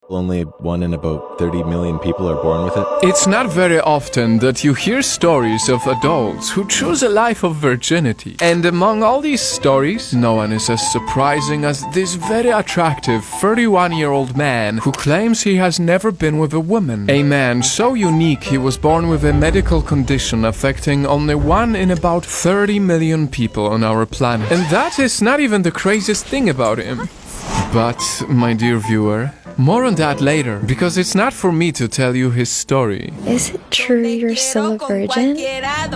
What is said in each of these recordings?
Only 1 in about 30 million people are born with it. It's not very often that you hear stories of adults who choose a life of virginity. And among all these stories, no one is as surprising as this very attractive 31-year-old man who claims he has never been with a woman. A man so unique he was born with a medical condition affecting only 1 in about 30 million people on our planet. And that is not even the craziest thing about him. But, my dear viewer, more on that later, because it's not for me to tell you his story. Is it true you're still a virgin? At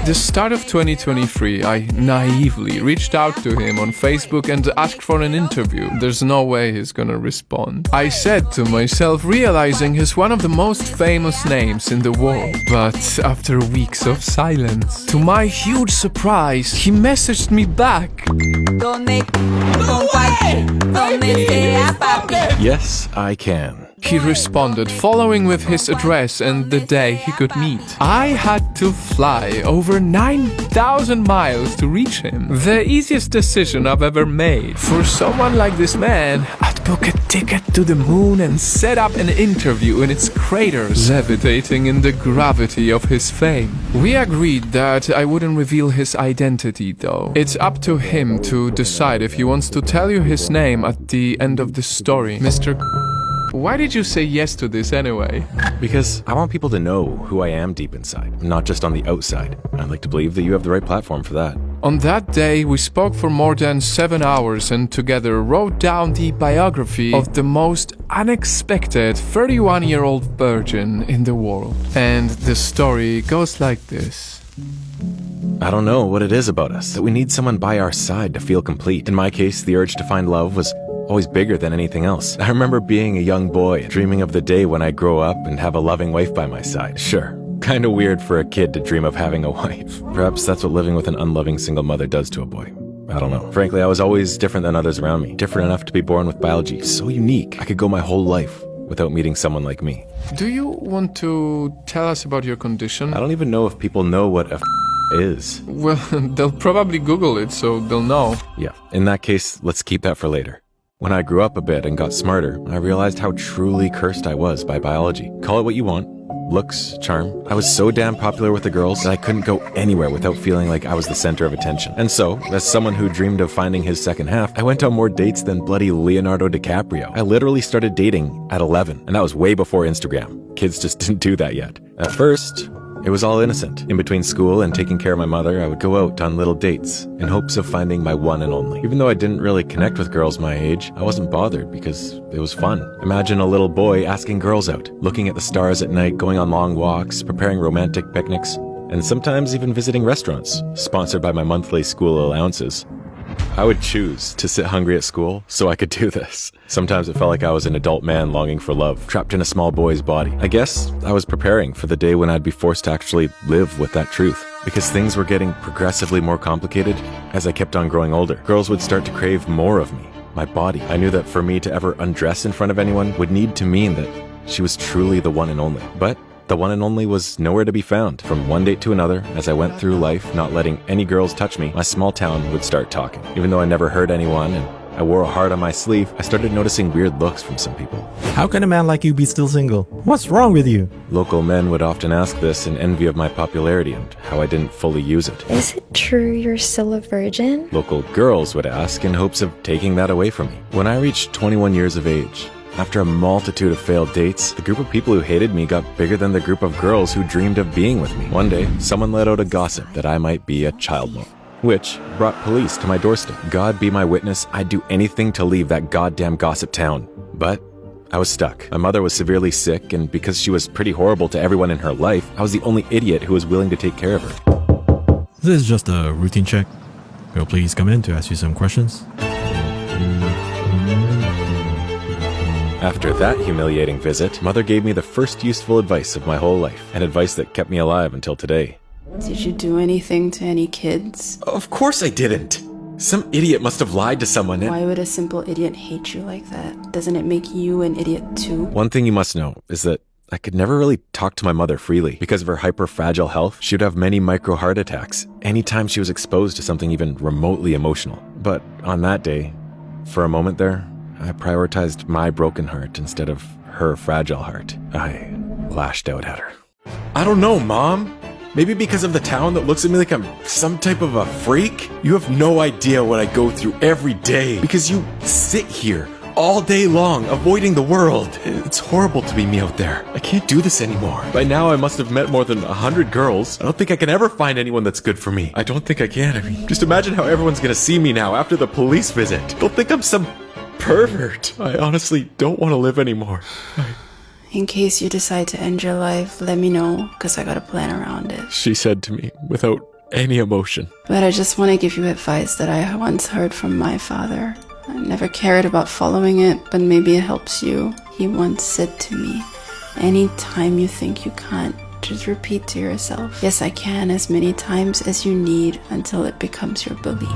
the start of 2023, I naively reached out to him on Facebook and asked for an interview. There's no way he's gonna respond. I said to myself, realizing he's one of the most famous names in the world. But after weeks of silence, to my huge surprise, he messaged me back. Yes, I can. He responded, following with his address and the day he could meet. I had to fly over 9,000 miles to reach him. The easiest decision I've ever made. For someone like this man, I'd book a ticket to the moon and set up an interview in its craters, levitating in the gravity of his fame. We agreed that I wouldn't reveal his identity, though. It's up to him to decide if he wants to tell you his name at the end of the story. Mr. Why did you say yes to this anyway? Because I want people to know who I am deep inside, not just on the outside. I'd like to believe that you have the right platform for that. On that day, we spoke for more than 7 hours and together wrote down the biography of the most unexpected 31-year-old virgin in the world. And the story goes like this. I don't know what it is about us, that we need someone by our side to feel complete. In my case, the urge to find love was always bigger than anything else. I remember being a young boy, dreaming of the day when I grow up and have a loving wife by my side. Sure, kinda weird for a kid to dream of having a wife. Perhaps that's what living with an unloving single mother does to a boy. I don't know. Frankly, I was always different than others around me. Different enough to be born with biology. So unique. I could go my whole life without meeting someone like me. Do you want to tell us about your condition? I don't even know if people know what a is. Well, they'll probably Google it, so they'll know. Yeah, in that case, let's keep that for later. When I grew up a bit and got smarter, I realized how truly cursed I was by biology. Call it what you want. Looks, charm. I was so damn popular with the girls that I couldn't go anywhere without feeling like I was the center of attention. And so, as someone who dreamed of finding his second half, I went on more dates than bloody Leonardo DiCaprio. I literally started dating at 11, and that was way before Instagram. Kids just didn't do that yet. At first, it was all innocent. In between school and taking care of my mother, I would go out on little dates in hopes of finding my one and only. Even though I didn't really connect with girls my age, I wasn't bothered because it was fun. Imagine a little boy asking girls out, looking at the stars at night, going on long walks, preparing romantic picnics, and sometimes even visiting restaurants, sponsored by my monthly school allowances. I would choose to sit hungry at school so I could do this. Sometimes it felt like I was an adult man longing for love, trapped in a small boy's body. I guess I was preparing for the day when I'd be forced to actually live with that truth. Because things were getting progressively more complicated as I kept on growing older. Girls would start to crave more of me, my body. I knew that for me to ever undress in front of anyone would need to mean that she was truly the one and only. But the one and only was nowhere to be found. From one date to another, as I went through life not letting any girls touch me, my small town would start talking. Even though I never hurt anyone and I wore a heart on my sleeve, I started noticing weird looks from some people. How can a man like you be still single? What's wrong with you? Local men would often ask this in envy of my popularity and how I didn't fully use it. Is it true you're still a virgin? Local girls would ask in hopes of taking that away from me. When I reached 21 years of age, after a multitude of failed dates, the group of people who hated me got bigger than the group of girls who dreamed of being with me. One day, someone let out a gossip that I might be a child molester, which brought police to my doorstep. God be my witness, I'd do anything to leave that goddamn gossip town. But I was stuck. My mother was severely sick, and because she was pretty horrible to everyone in her life, I was the only idiot who was willing to take care of her. This is just a routine check. Will please come in to ask you some questions? After that humiliating visit, Mother gave me the first useful advice of my whole life, and advice that kept me alive until today. Did you do anything to any kids? Of course I didn't! Some idiot must have lied to someone. Why would a simple idiot hate you like that? Doesn't it make you an idiot too? One thing you must know is that I could never really talk to my mother freely. Because of her hyper-fragile health, she would have many micro-heart attacks anytime she was exposed to something even remotely emotional. But on that day, for a moment there, I prioritized my broken heart instead of her fragile heart. I lashed out at her. I don't know, Mom. Maybe because of the town that looks at me like I'm some type of a freak? You have no idea what I go through every day because you sit here all day long, avoiding the world. It's horrible to be me out there. I can't do this anymore. By now, I must have met more than 100 girls. I don't think I can ever find anyone that's good for me. I don't think I can. I mean, just imagine how everyone's gonna see me now after the police visit. They'll think I'm some pervert. I honestly don't want to live anymore. In case you decide to end your life, let me know, because I got a plan around it. She said to me without any emotion. But I just want to give you advice that I once heard from my father. I never cared about following it, but maybe it helps you. He once said to me, anytime you think you can't, just repeat to yourself, yes, I can, as many times as you need until it becomes your belief.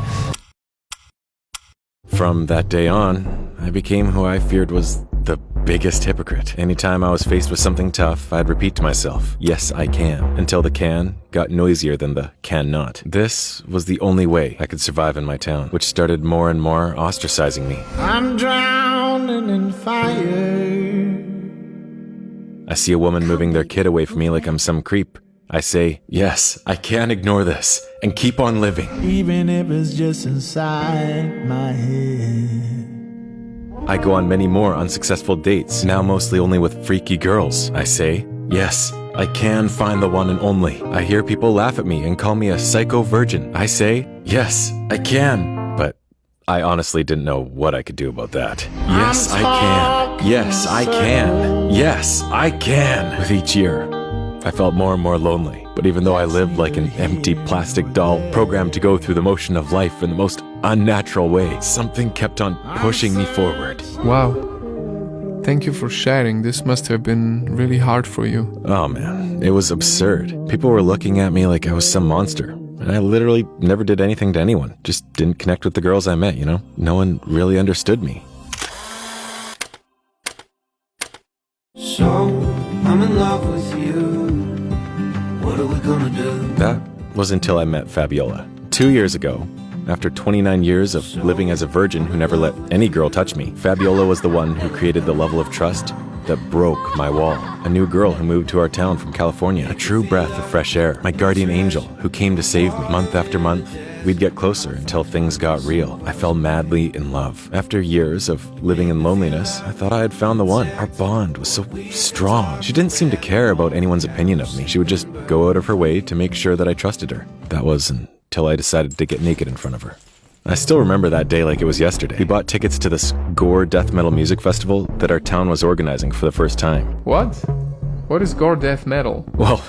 From that day on, I became who I feared was the biggest hypocrite. Anytime I was faced with something tough, I'd repeat to myself, yes, I can, until the can got noisier than the cannot. This was the only way I could survive in my town, which started more and more ostracizing me. I'm drowning in fire. I see a woman moving their kid away from me like I'm some creep. I say, yes, I can ignore this and keep on living. Even if it's just inside my head. I go on many more unsuccessful dates, now mostly only with freaky girls. I say, yes, I can find the one and only. I hear people laugh at me and call me a psycho virgin. I say, yes, I can. But I honestly didn't know what I could do about that. Yes, I can. Yes, I can. Yes, I can. With each year, I felt more and more lonely. But even though I lived like an empty plastic doll, programmed to go through the motion of life in the most unnatural way, something kept on pushing me forward. Wow. Thank you for sharing. This must have been really hard for you. Oh man, it was absurd. People were looking at me like I was some monster. And I literally never did anything to anyone. Just didn't connect with the girls I met, you know? No one really understood me. So, I'm in love with you. What are we gonna do? That was until I met Fabiola. 2 years ago, after 29 years of living as a virgin who never let any girl touch me, Fabiola was the one who created the level of trust that broke my wall. A new girl who moved to our town from California. A true breath of fresh air. My guardian angel who came to save me. Month after month, we'd get closer until things got real. I fell madly in love. After years of living in loneliness, I thought I had found the one. Our bond was so strong. She didn't seem to care about anyone's opinion of me. She would just go out of her way to make sure that I trusted her. That was until I decided to get naked in front of her. I still remember that day like it was yesterday. We bought tickets to this gore death metal music festival that our town was organizing for the first time. What? What is gore death metal? Well,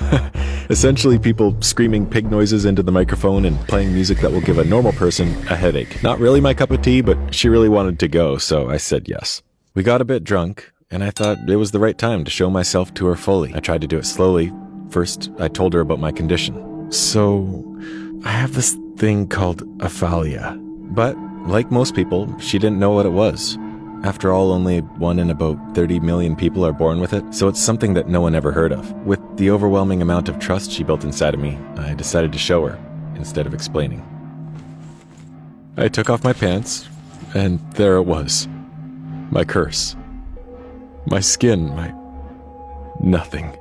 essentially people screaming pig noises into the microphone and playing music that will give a normal person a headache. Not really my cup of tea, but she really wanted to go, so I said yes. We got a bit drunk, and I thought it was the right time to show myself to her fully. I tried to do it slowly. First, I told her about my condition. So, I have this thing called aphalia. But, like most people, she didn't know what it was. After all, only 1 in about 30 million people are born with it, so it's something that no one ever heard of. With the overwhelming amount of trust she built inside of me, I decided to show her, instead of explaining. I took off my pants, and there it was. My curse. My skin, my nothing.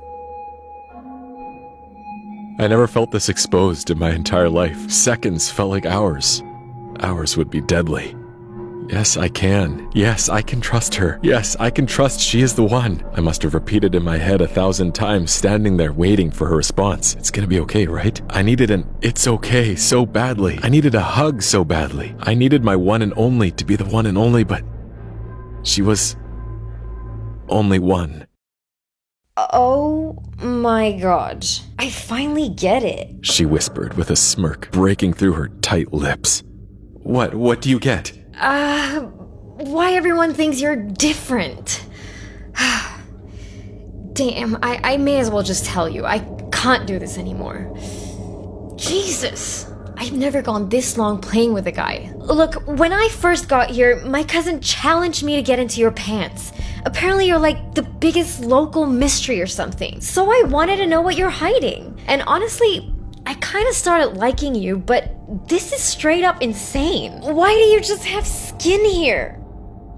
I never felt this exposed in my entire life. Seconds felt like hours. Hours would be deadly. Yes, I can. Yes, I can trust her. Yes, I can trust she is the one. I must have repeated in my head 1,000 times, standing there waiting for her response. It's gonna be okay, right? I needed an "it's okay" so badly. I needed a hug so badly. I needed my one and only to be the one and only, but she was only one. Oh my god. I finally get it. She whispered with a smirk breaking through her tight lips. What do you get? Why everyone thinks you're different. Damn, I may as well just tell you. I can't do this anymore. Jesus. I've never gone this long playing with a guy. Look, when I first got here, my cousin challenged me to get into your pants. Apparently you're like the biggest local mystery or something. So I wanted to know what you're hiding. And honestly, I kind of started liking you, but this is straight up insane. Why do you just have skin here?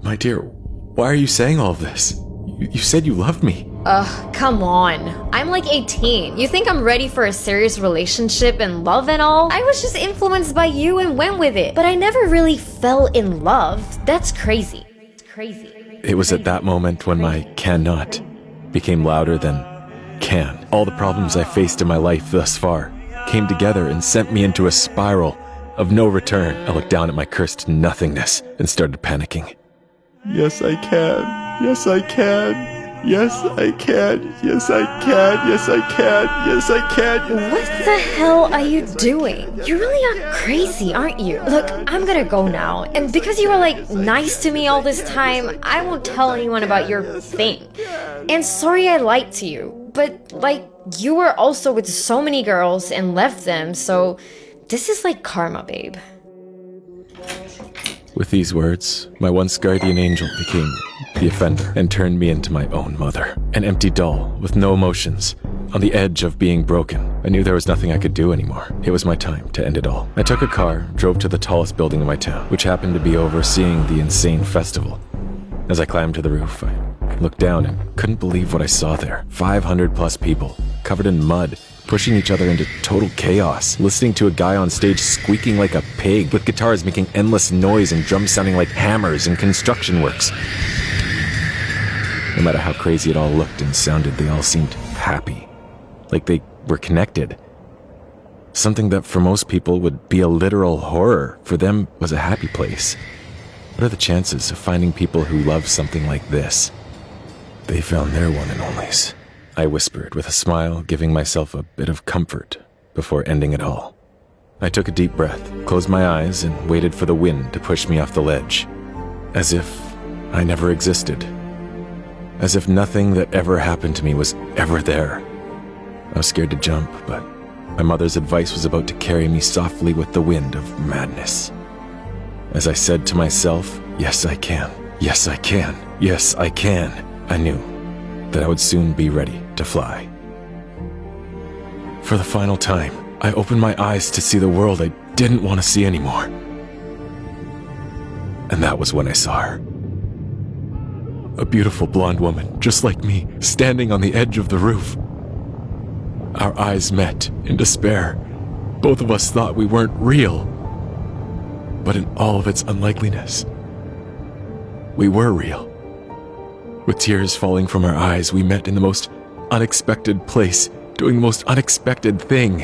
My dear, why are you saying all of this? You said you loved me. Come on. I'm like 18. You think I'm ready for a serious relationship and love and all? I was just influenced by you and went with it. But I never really fell in love. That's crazy. It's crazy. It was at that moment when my cannot became louder than can. All the problems I faced in my life thus far came together and sent me into a spiral of no return. I looked down at my cursed nothingness and started panicking. Yes, I can. Yes, I can. Yes, I can. Yes, I can. Yes, I can. Yes, I can. What the hell are you doing? You really are crazy, aren't you? Look, I'm gonna go now. And because you were like nice to me all this time, I won't tell anyone about your thing. And sorry I lied to you. But like, you were also with so many girls and left them, so this is like karma, babe. With these words, my once guardian angel became the offender and turned me into my own mother. An empty doll with no emotions, on the edge of being broken. I knew there was nothing I could do anymore. It was my time to end it all. I took a car, drove to the tallest building in my town, which happened to be overseeing the insane festival. As I climbed to the roof, I looked down and couldn't believe what I saw there. 500 plus people, covered in mud, pushing each other into total chaos, listening to a guy on stage squeaking like a pig, with guitars making endless noise and drums sounding like hammers in construction works. No matter how crazy it all looked and sounded, they all seemed happy, like they were connected. Something that for most people would be a literal horror, for them was a happy place. What are the chances of finding people who love something like this? They found their one and onlys. I whispered with a smile, giving myself a bit of comfort before ending it all. I took a deep breath, closed my eyes, and waited for the wind to push me off the ledge. As if I never existed. As if nothing that ever happened to me was ever there. I was scared to jump, but my mother's advice was about to carry me softly with the wind of madness. As I said to myself, yes I can, yes I can, yes I can, I knew that I would soon be ready to fly. For the final time, I opened my eyes to see the world I didn't want to see anymore. And that was when I saw her. A beautiful blonde woman, just like me, standing on the edge of the roof. Our eyes met in despair. Both of us thought we weren't real. But in all of its unlikeliness, we were real. With tears falling from our eyes, we met in the most unexpected place, doing the most unexpected thing.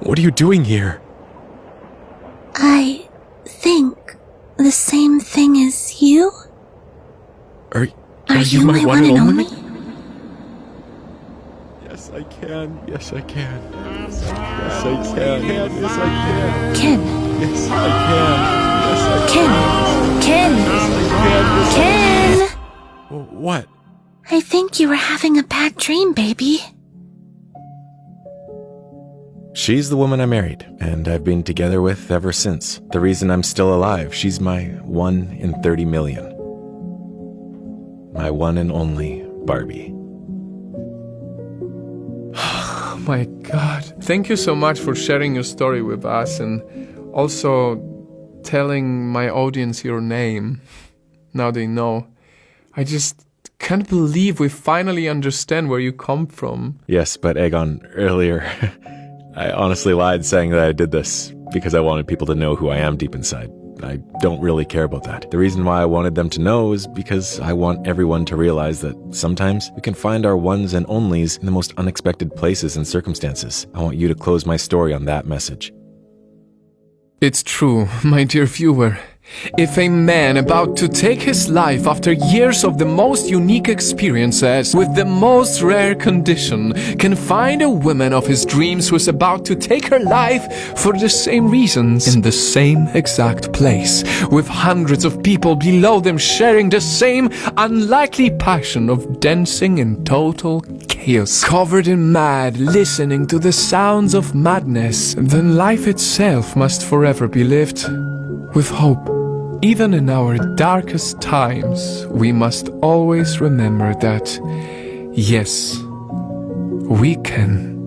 What are you doing here? I think the same thing as you? Are you my one and only? Yes, I can. Yes, I can. Yes, I can. Yes, I can. Ken. Yes, I can. Yes, I Ken. Ken. can. Ken. What? I think you were having a bad dream, baby. She's the woman I married, and I've been together with ever since. The reason I'm still alive, she's my 1 in 30 million. My one and only Barbie. Oh my God. Thank you so much for sharing your story with us and also telling my audience your name. Now they know. I just can't believe we finally understand where you come from. Yes, but Egon, earlier, I honestly lied saying that I did this because I wanted people to know who I am deep inside. I don't really care about that. The reason why I wanted them to know is because I want everyone to realize that sometimes we can find our ones and onlys in the most unexpected places and circumstances. I want you to close my story on that message. It's true, my dear viewer. If a man about to take his life after years of the most unique experiences with the most rare condition can find a woman of his dreams who is about to take her life for the same reasons in the same exact place, with hundreds of people below them sharing the same unlikely passion of dancing in total chaos, covered in mad, listening to the sounds of madness, then life itself must forever be lived with hope. Even in our darkest times, we must always remember that, yes, we can.